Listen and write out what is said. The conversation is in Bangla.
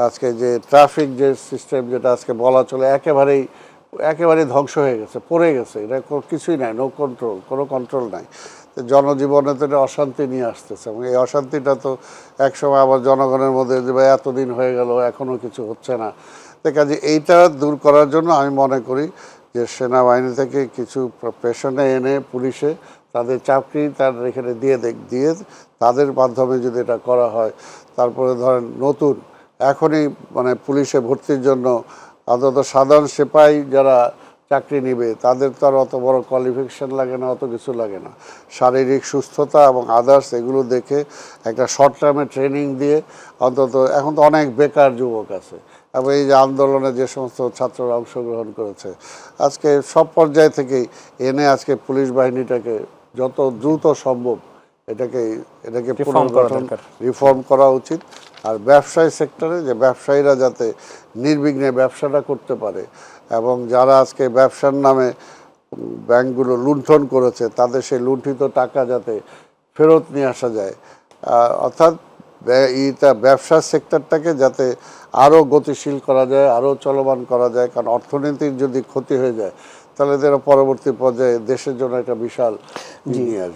আজকে যে ট্রাফিক যে সিস্টেম যেটা আজকে বলা চলে একেবারেই ধ্বংস হয়ে গেছে, পড়ে গেছে, এটা কিছুই নাই, নো কন্ট্রোল, কোনো কন্ট্রোল নাই। তো জনজীবনে তো এটা অশান্তি নিয়ে আসতেছে, এবং এই অশান্তিটা তো একসময় আবার জনগণের মধ্যে যে ভাই এতদিন হয়ে গেল এখনও কিছু হচ্ছে না। তো কাজে এইটা দূর করার জন্য আমি মনে করি যে সেনাবাহিনী থেকে কিছু পেশনে এনে পুলিশে তাদের চাকরি এখানে দিয়ে তাদের মাধ্যমে যদি এটা করা হয়, তারপরে ধরেন নতুন এখনই মানে পুলিশে ভর্তির জন্য অন্তত সাধারণ সিপাহী যারা চাকরি নেবে তাদের তো আর অত বড় কোয়ালিফিকেশন লাগে না, অত কিছু লাগে না। শারীরিক সুস্থতা এবং আদার্স এগুলো দেখে একটা শর্ট টার্মে ট্রেনিং দিয়ে অন্তত, এখন তো অনেক বেকার যুবক আছে, এবং এই যে আন্দোলনে যে সমস্ত ছাত্ররা অংশগ্রহণ করেছে, আজকে সব পর্যায় থেকেই এনে আজকে পুলিশ বাহিনীটাকে যত দ্রুত সম্ভব এটাকে পুনর্গঠন, রিফর্ম করা উচিত। আর ব্যবসায়ী সেক্টরে যে ব্যবসায়ীরা যাতে নির্বিঘ্নে ব্যবসাটা করতে পারে, এবং যারা আজকে ব্যবসার নামে ব্যাংকগুলো লুণ্ঠন করেছে তাদের সেই লুণ্ঠিত টাকা যাতে ফেরত নিয়ে আসা যায়, অর্থাৎ ব্যবসার সেক্টরটাকে যাতে আরও গতিশীল করা যায়, আরও চলমান করা যায়। কারণ অর্থনীতির যদি ক্ষতি হয়ে যায় তাহলে এরা পরবর্তী পর্যায়ে দেশের জন্য একটা বিশাল নিয়ে আসবে।